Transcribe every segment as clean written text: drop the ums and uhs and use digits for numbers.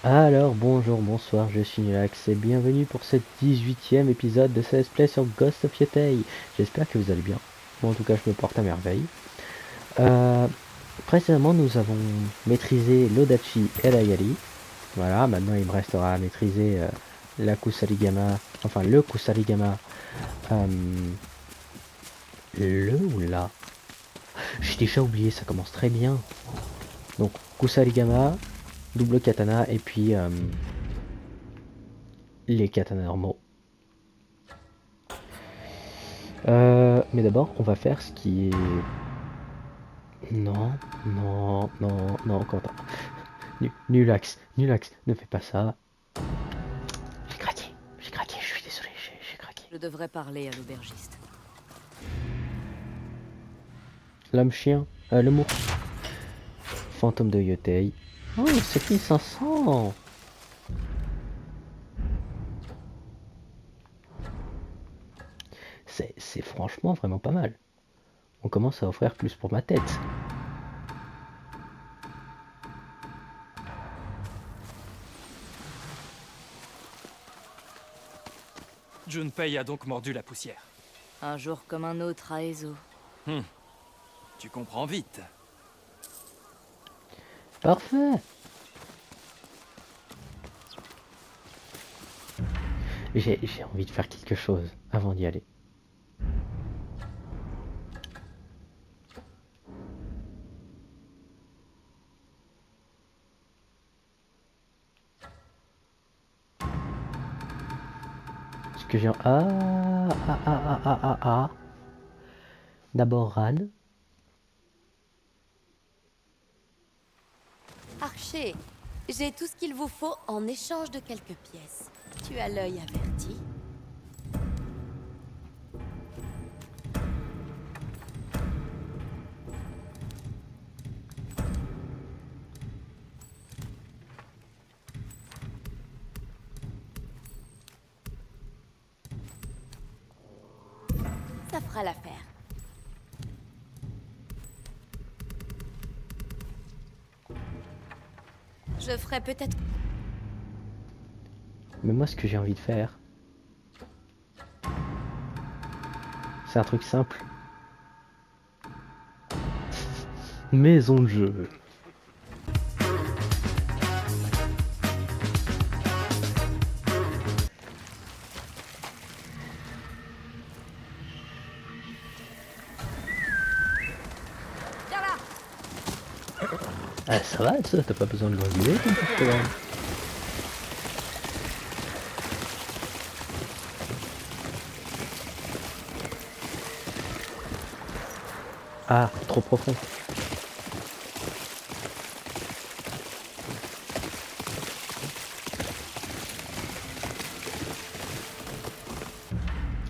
Alors bonjour, bonsoir, je suis Nulax et bienvenue pour ce 18e épisode de ce let's play sur Ghost of Yotei. J'espère que vous allez bien. Moi en tout cas je me porte à merveille. Euh, Précédemment nous avons maîtrisé l'Odachi et la Yali. Voilà, maintenant il me restera à maîtriser la Kusarigama, enfin le Kusarigama, euh, le ou la. J'ai déjà oublié, ça commence très bien. Donc Kusarigama, double katana et puis les katanas normaux. Mais d'abord, on va faire ce qui est... Non, non, non, non, Quentin. Nulax, Nulax, ne fais pas ça. J'ai craqué, je suis désolé, j'ai craqué. Je devrais parler à l'aubergiste. L'homme-chien, le mot. Fantôme de Yotei. Oh, c'est 1500. C'est franchement vraiment pas mal. On commence à offrir plus pour ma tête. Junpei a donc mordu la poussière. Un jour comme un autre à Ezo. Tu comprends vite. Parfait. J'ai envie de faire quelque chose avant d'y aller. Ce que j'ai... Ah. D'abord Ran. Archer, j'ai tout ce qu'il vous faut en échange de quelques pièces. Tu as l'œil averti. Ça fera l'affaire. Je ferai peut-être... Mais moi, ce que j'ai envie de faire, c'est un truc simple. Maison de jeu. Viens là! Ah, ça va, ça, t'as pas besoin de l'engueuler, ton petit problème. Ah, trop profond.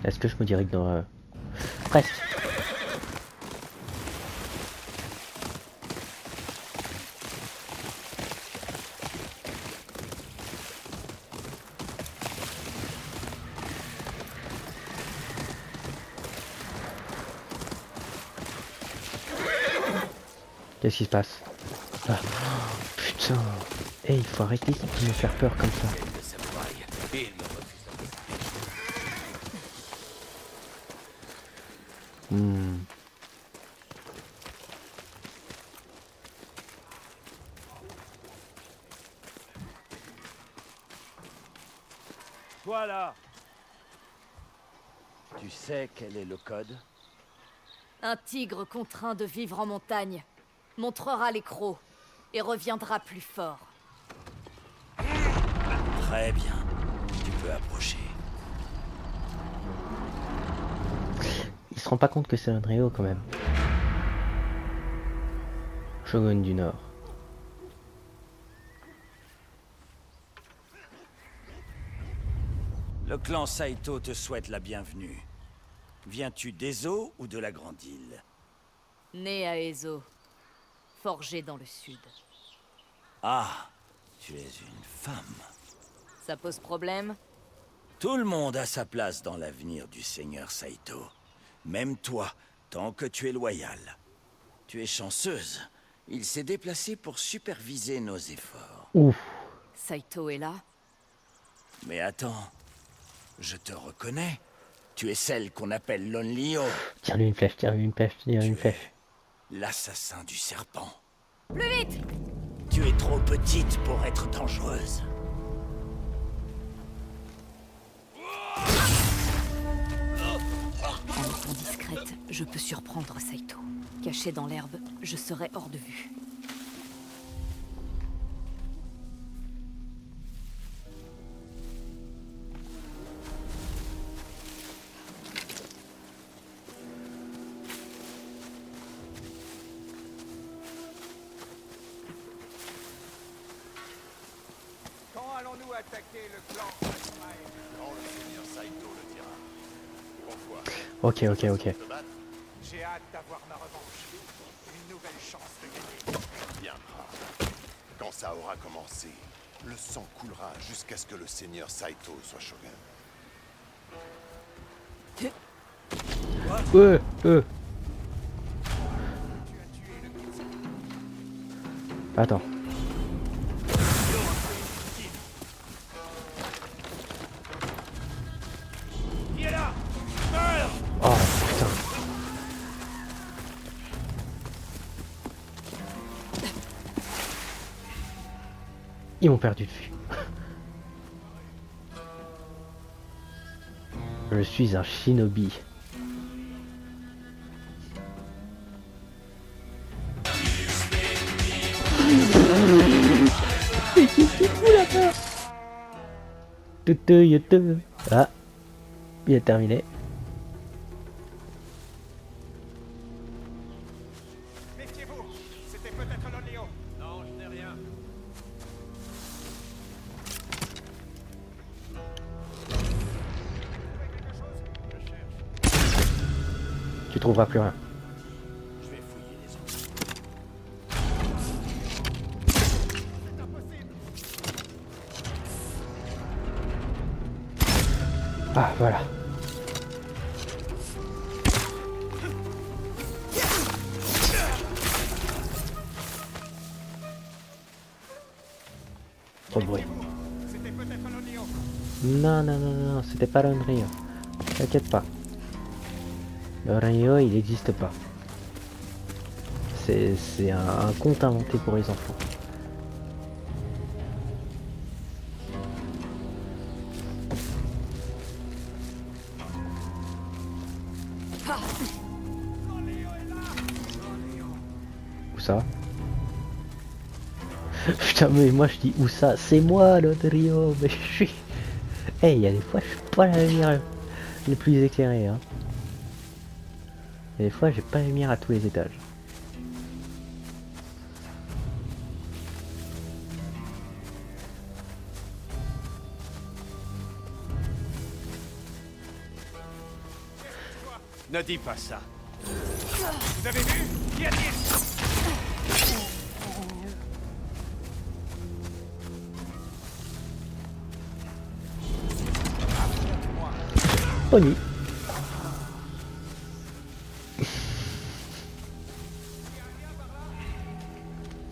Est-ce que je me dirige dans... Presque. Qu'est-ce qui se passe? Ah, putain. Eh, il faut arrêter de me faire peur comme ça. Hmm. Toi là! Tu sais quel est le code? Un tigre contraint de vivre en montagne montrera les crocs et reviendra plus fort. Très bien. Tu peux approcher. Il se rend pas compte que c'est un Ryo quand même. Shogun du Nord. Le clan Saito te souhaite la bienvenue. Viens-tu des eaux ou de la Grande Île? Né à Ezo, forgé dans le sud. Ah, tu es une femme. Ça pose problème? Tout le monde a sa place dans l'avenir du seigneur Saito. Même toi, tant que tu es loyal. Tu es chanceuse. Il s'est déplacé pour superviser nos efforts. Ouf. Saito est là? Mais attends, je te reconnais. Tu es celle qu'on appelle Lonely O. Tire-lui une flèche, tire-lui une flèche, tire-lui une Tu flèche. es l'assassin du serpent. Plus vite! Tu es trop petite pour être dangereuse. En étant discrète, je peux surprendre Saito. Caché dans l'herbe, je serai hors de vue. Quand allons-nous attaquer le clan Asmael? Quand le seigneur Saito le dira. Pourquoi? Ok. Se battre? J'ai hâte d'avoir ma revanche. Une nouvelle chance de gagner. Viendra. Quand ça aura commencé, le sang coulera jusqu'à ce que le seigneur Saito soit shogun. Euh. Attends. Oh putain. Ils m'ont perdu de vue. Je suis un shinobi. Ah, il est terminé. Méfiez-vous, c'était peut-être l'Oléo. Non, je n'ai rien. Tu trouveras plus rien. Je vais fouiller les autres. Ah voilà. Trop de bruit. C'était peut-être l'Oléo. Non, c'était pas l'Unreal. T'inquiète pas. Le Rio, il n'existe pas. C'est un conte inventé pour les enfants. Où ça? Putain, mais moi je dis où ça? C'est moi le Rio, mais je suis... Eh, il y a des fois je suis pas la lumière les plus éclairée, hein. Et des fois j'ai pas la lumière à tous les étages. Ne dis pas ça. Vous avez vu? Qu'y a-t-il? Bonne nuit.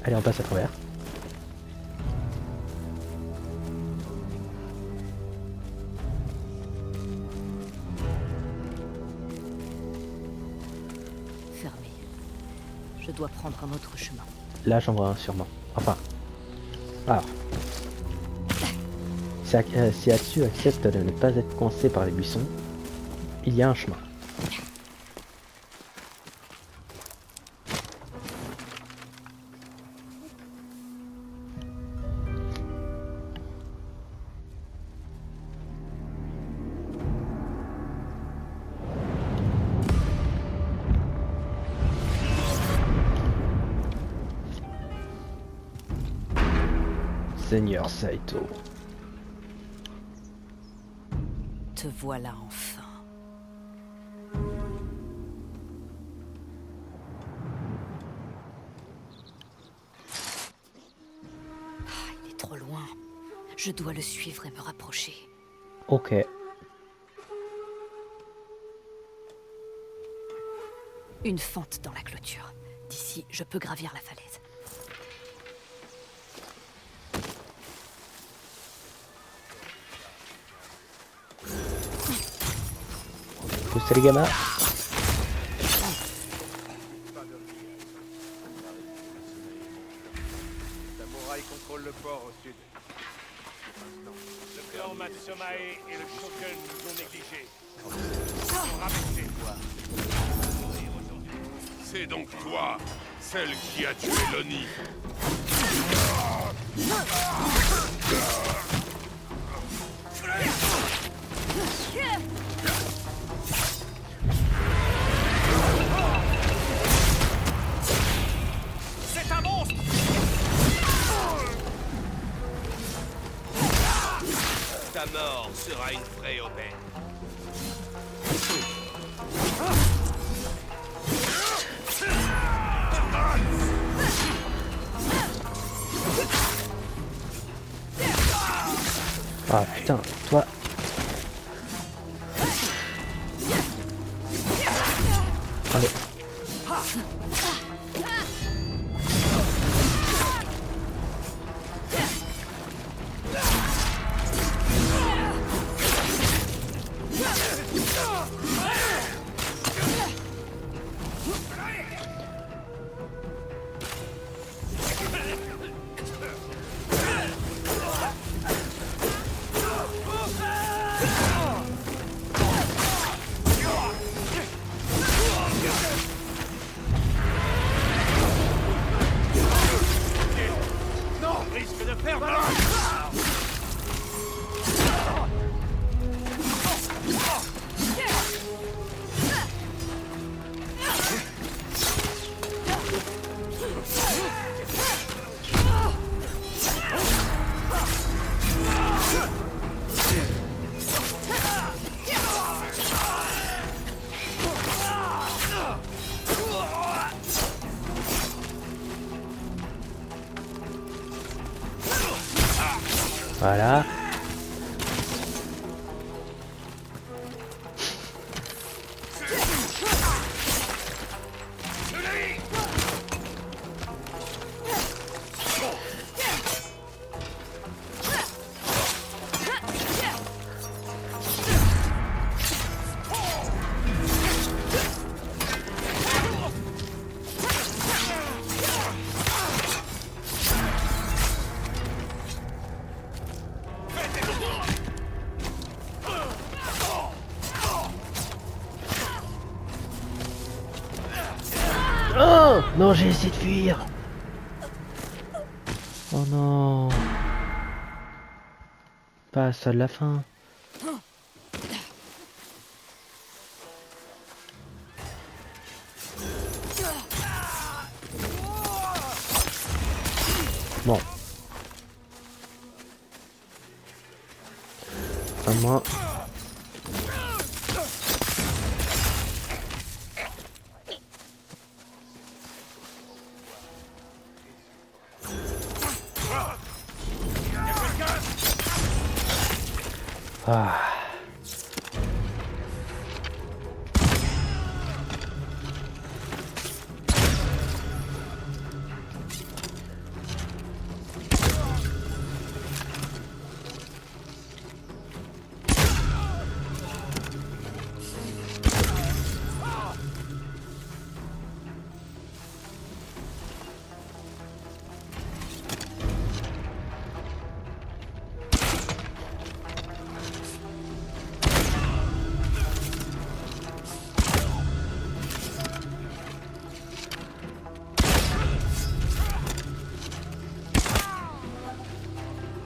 Allez, on passe à travers. Fermé. Je dois prendre un autre chemin. Là, j'en vois un sûrement. Enfin. Alors. Si Atsu accepte de ne pas être coincé par les buissons, il y a un chemin. Seigneur Saito. Te voilà enfin. Il est trop loin. Je dois le suivre et me rapprocher. Ok. Une fente dans la clôture. D'ici, je peux gravir la falaise. Poussez les gamins. Samouraï contrôle le port au sud. Le clan Matsumae et le Shogun nous ont négligés. C'est donc toi, celle qui a tué Loni. C'est un monstre! Ta mort sera une vraie aubaine. Ah putain, toi. Allez. Risque de faire mal. Voilà. Oh non, j'ai essayé de fuir. Oh non. Pas ça de la fin. Bon. À moi. Ah.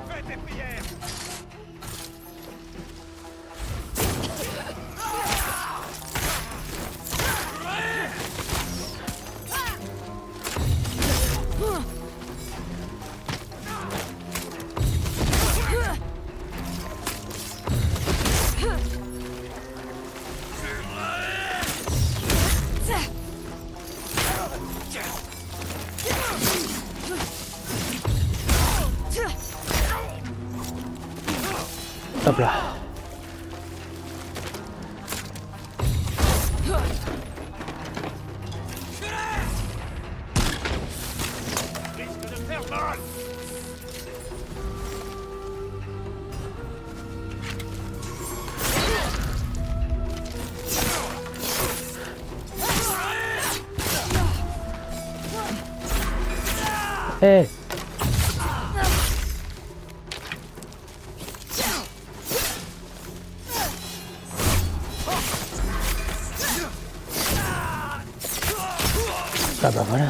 Faites des prières. Hop là. Risque de faire mal. Eh. Ah bah voilà.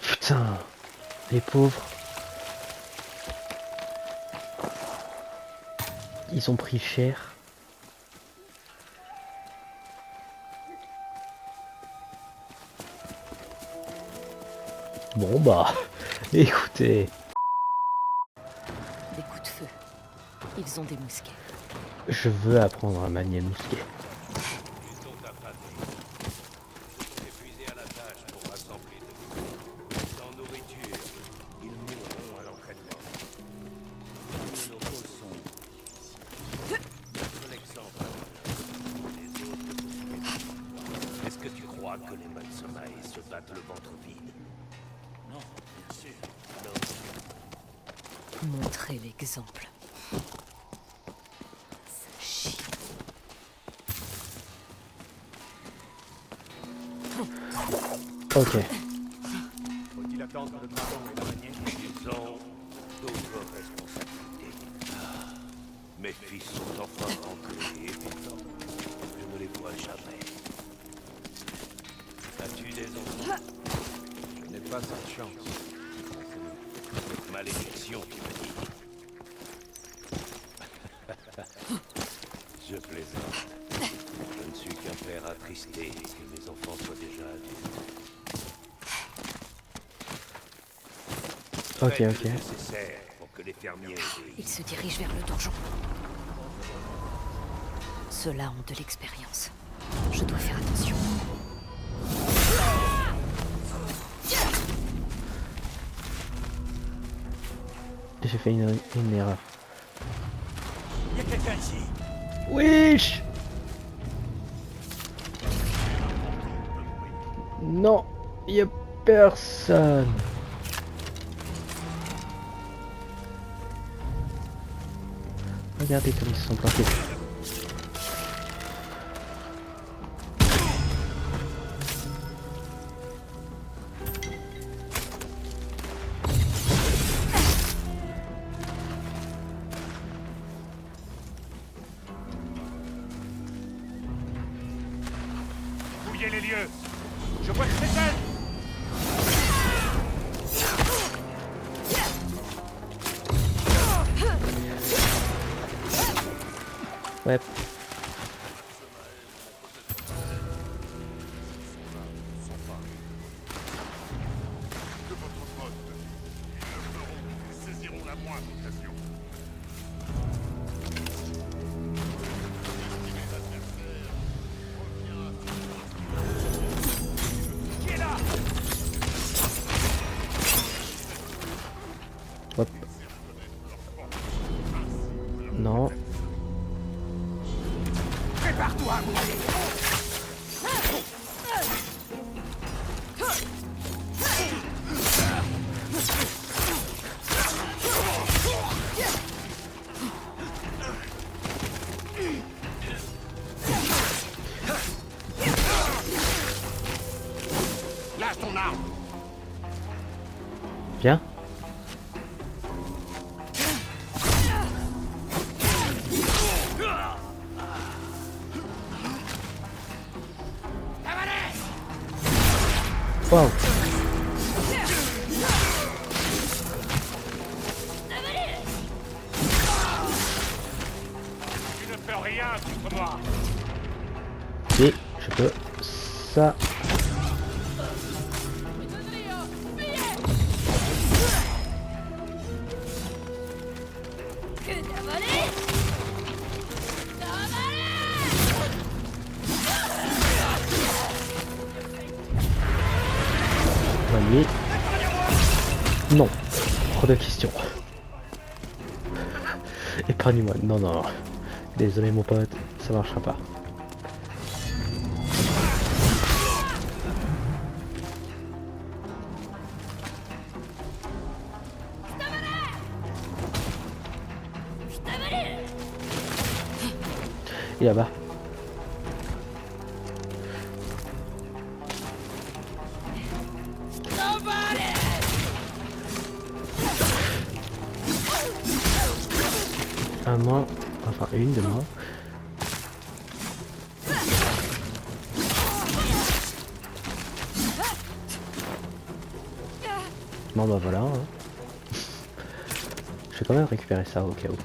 Putain, les pauvres. Ils ont pris cher. Bon bah, écoutez. Des coups de feu. Ils ont des mousquets. Je veux apprendre à manier le mousquet. Épuisés à la tâche pour rassembler de l'eau. Sans nourriture, ils mourront à l'entraînement. Nos locaux sont notre exemple. Les autres te poursuivent. Est-ce que tu crois que les Matsumae se battent le ventre vide? Non, bien sûr. Alors, Montrez l'exemple. Ça chie. Ok. faut-il attendre le dragon et l'araignée? Ils ont d'autres responsabilités. Mes fils sont enfin rentrés et pourtant, je ne les vois jamais. As-tu des enfants? Je n'ai pas cette chance. Cette malédiction, tu me dis. Je plaisante. Je ne suis qu'un père attristé et que mes enfants soient déjà adultes. Ok, Faites ok. le nécessaire pour que les fermiers obéissent. Ils se dirigent vers le donjon. Ceux-là ont de l'expérience. Je dois faire attention. J'ai fait une erreur. Il y a quelqu'un ici. Wesh. Non, il y a personne. Regardez comme ils se sont plantés. Fouillez les lieux. Je vois que c'est elle. Ouais. De votre poste. Ils le feront. Ils saisiront la moindre occasion. Estimez l'adversaire. Reviens. Qui est là? Hop. Non. Prépare-toi à mourir. Lâche ton arme. Bien. Wow. Tu ne peux rien contre moi. Et je peux ça. Voyez. Non. Trop de questions. Épargne-moi. Non, non, non. Désolé mon pote, ça marchera pas. Il est là-bas. Un moins, enfin une de moins. Bon bah voilà. Hein. Je vais quand même récupérer ça au cas où.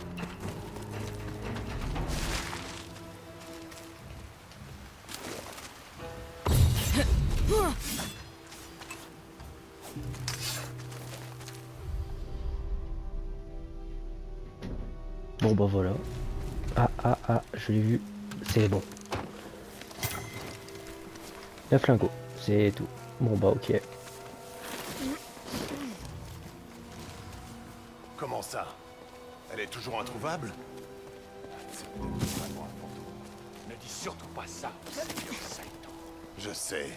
Bon bah voilà. Ah, je l'ai vu. C'est bon. La flingo, c'est tout. Bon bah ok. Comment ça? Elle est toujours introuvable? C'est peut-être vraiment un fantôme. Ne dis surtout pas ça, Seigneur Saito. Je sais,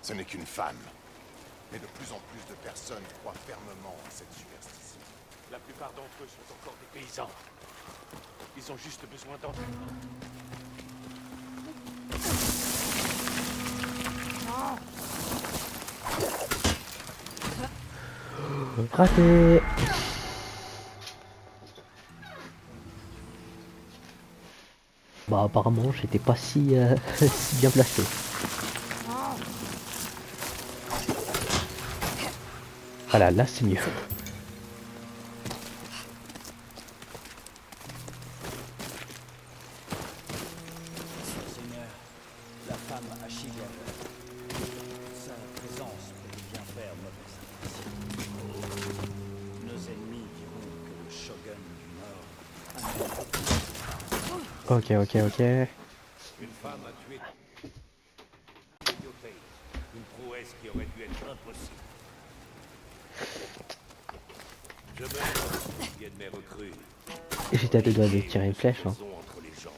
ce n'est qu'une femme. Mais de plus en plus de personnes croient fermement à cette superstition. La plupart d'entre eux sont encore des paysans. Ils ont juste besoin d'entraînement. Raté. Bah apparemment j'étais pas si, si bien placé. Voilà, là c'est mieux. Seigneur, la femme Ashigami. Sa présence peut bien faire mauvaise impression. Nos ennemis diront que le shogun du Nord... Ok. Une femme a tué Yotei. Une prouesse qui aurait dû être impossible. Je me viens de mes recrues. J'étais à deux doigts de tirer une flèche. Hein. Entre les jambes.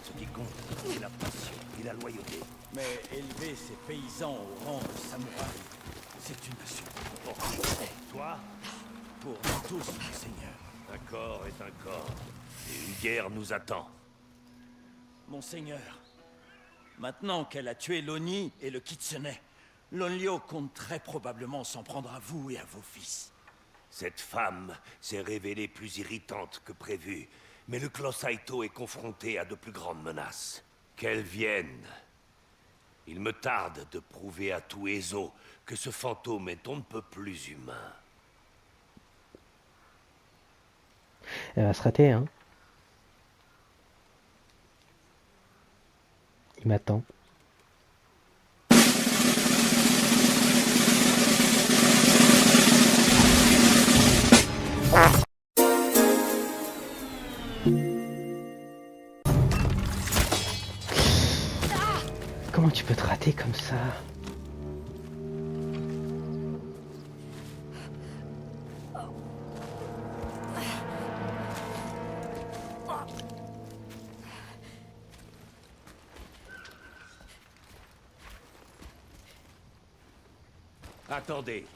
Ce qui compte, c'est la passion et la loyauté. Mais élever ces paysans au rang de samouraï, c'est une passion. Pour qui? Toi? Pour nous tous, Seigneur. Un corps est un corps. Et une guerre nous attend. Mon Seigneur, maintenant qu'elle a tué l'Oni et le Kitsune, l'Onryo compte très probablement s'en prendre à vous et à vos fils. Cette femme s'est révélée plus irritante que prévu, mais le clan Saito est confronté à de plus grandes menaces. Qu'elle vienne. Il me tarde de prouver à tout Ezo que ce fantôme est on ne peut plus humain. Elle va se rater, hein. Il m'attend. Comment tu peux te rater comme ça? Attendez.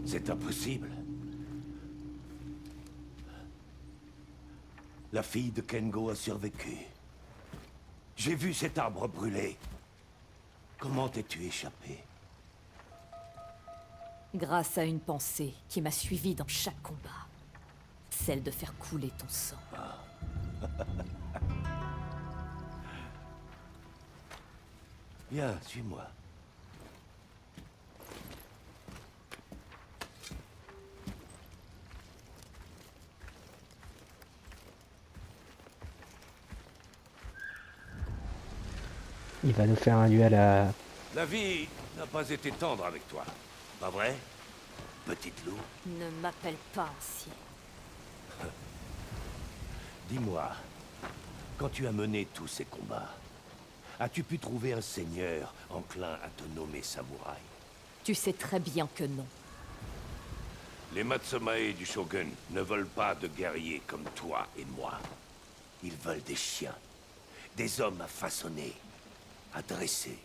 C'est impossible. La fille de Kengo a survécu. J'ai vu cet arbre brûler. Comment t'es-tu échappé? Grâce à une pensée qui m'a suivi dans chaque combat. Celle de faire couler ton sang. Viens, suis-moi. Il va nous faire un duel à... La vie n'a pas été tendre avec toi, pas vrai, petite loup? Ne m'appelle pas ainsi. Dis-moi, quand tu as mené tous ces combats, as-tu pu trouver un seigneur enclin à te nommer samouraï? Tu sais très bien que non. Les Matsumae du Shogun ne veulent pas de guerriers comme toi et moi. Ils veulent des chiens, des hommes à façonner, à dresser.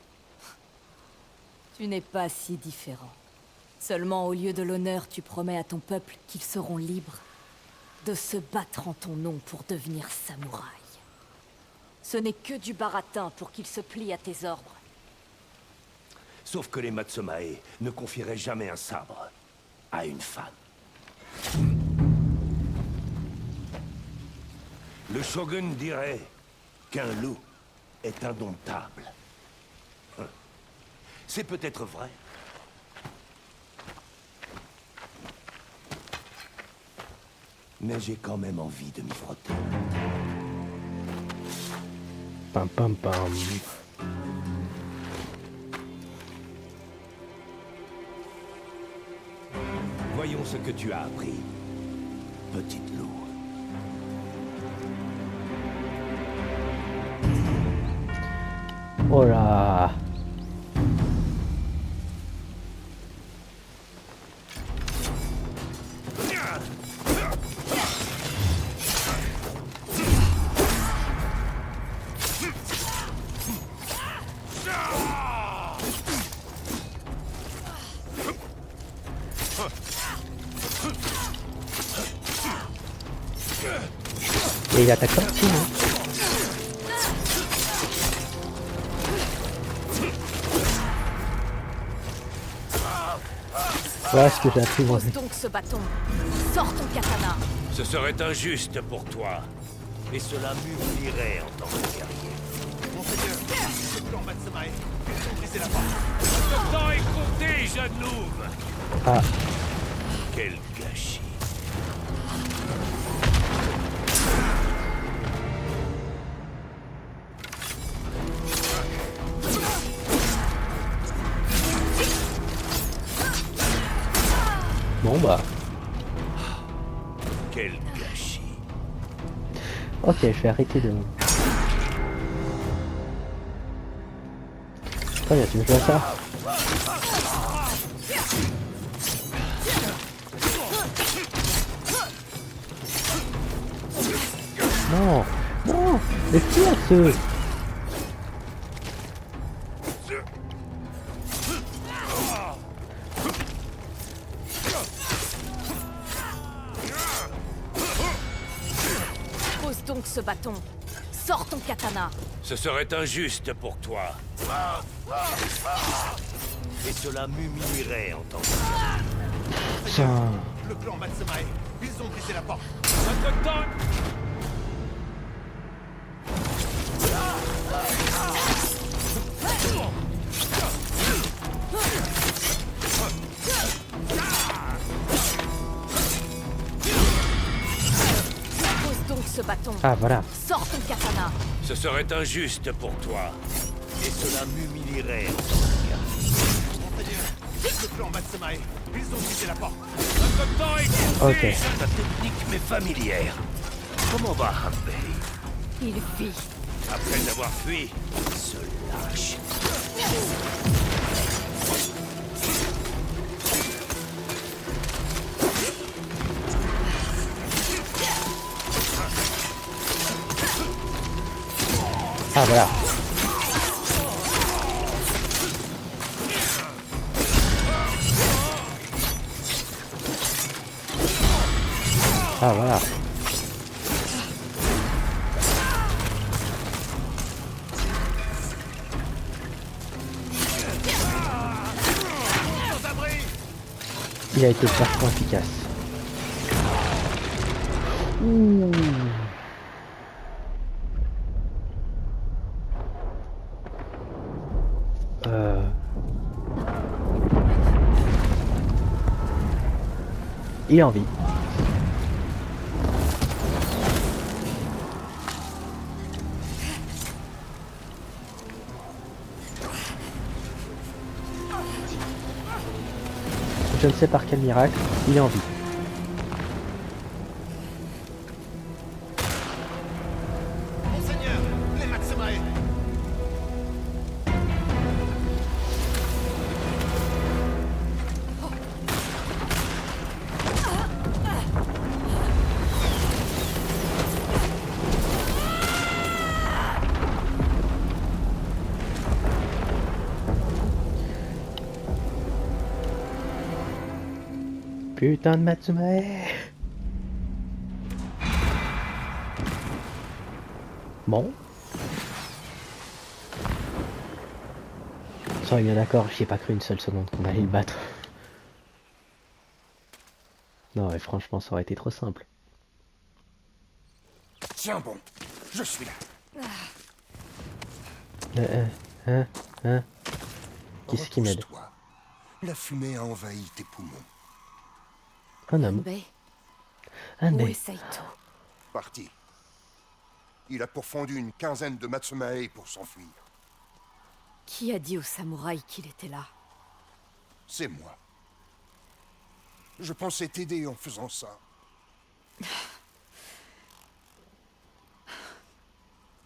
Tu n'es pas si différent. Seulement au lieu de l'honneur, tu promets à ton peuple qu'ils seront libres de se battre en ton nom pour devenir samouraï. Ce n'est que du baratin pour qu'ils se plient à tes ordres. Sauf que les Matsumae ne confieraient jamais un sabre à une femme. Le shogun dirait qu'un loup est indomptable. C'est peut-être vrai. Mais j'ai quand même envie de m'y frotter. Pam pam pam. Voyons ce que tu as appris, petite loup. Oh là. Et il attaque pas aussi, non? Voilà ce que j'ai appris moi. Pose donc ce bâton. Sors ton katana. Ce serait injuste pour toi. Et cela m'humilierait en tant que guerrier. Monseigneur, le clan Matsumae, ils ont brisé la porte. Le temps est compté, jeune louve. Ah, Quel gâchis. bon bah. Quel gâchis. Ok, je vais arrêter de... Très bien, tu veux jouer à ça? Non, non, mais qui a ce... Pose donc ce bâton. Sors ton katana. Ce serait injuste pour toi. Et cela m'humilierait en tant que... Putain. Le clan Matsumae, ils ont brisé la porte. Votre temps... Pose donc ce bâton. Ah voilà. Sors ton katana. Ce serait injuste pour toi. Et cela m'humilierait en tant que guerrier. Monseigneur, le clan Matsumae, ils ont brisé la porte. Votre temps est compté. Ok. Ta technique m'est familière. Comment va Hanbei? Il vit. Après avoir fui, il se lâche. Ah voilà. Ah voilà. Il a été parfaitement efficace. Ouh. Il est en vie. Je ne sais par quel miracle, il est en vie. Monseigneur, les Matsumae. Putain de Matsumae. Bon. Soyez bien d'accord, j'y ai pas cru une seule seconde qu'on allait le battre. Non, mais franchement, ça aurait été trop simple. Tiens bon, je suis là. Hein, hein. Qui c'est qui m'aide? Repose-toi. La fumée a envahi tes poumons. Un homme. Hanbei, Un où est mec. Saito? Parti. Il a pourfendu une quinzaine de Matsumae pour s'enfuir. Qui a dit aux samouraïs qu'il était là? C'est moi. Je pensais t'aider en faisant ça.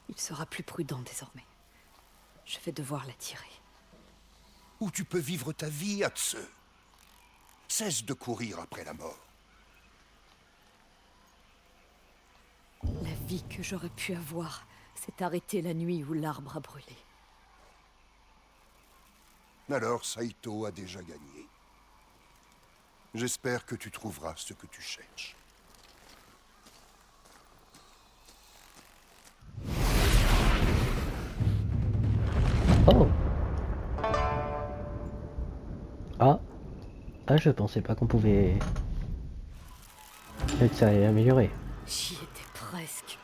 Il sera plus prudent désormais. Je vais devoir l'attirer. Où tu peux vivre ta vie, Atsu. Cesse de courir après la mort. La vie que j'aurais pu avoir s'est arrêtée la nuit où l'arbre a brûlé. Alors Saito a déjà gagné. J'espère que tu trouveras ce que tu cherches. Oh. Ah. Ah, je pensais pas qu'on pouvait... Que ça allait améliorer. J'y étais presque.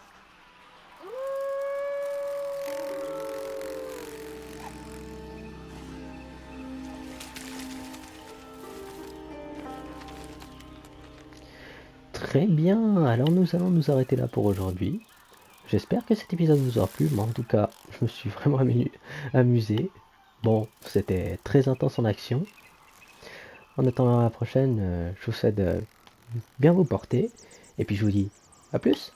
Très bien, alors nous allons nous arrêter là pour aujourd'hui. J'espère que cet épisode vous aura plu, mais en tout cas, je me suis vraiment amusé. Bon, c'était très intense en action. En attendant la prochaine, je vous souhaite de bien vous porter. Et puis je vous dis à plus.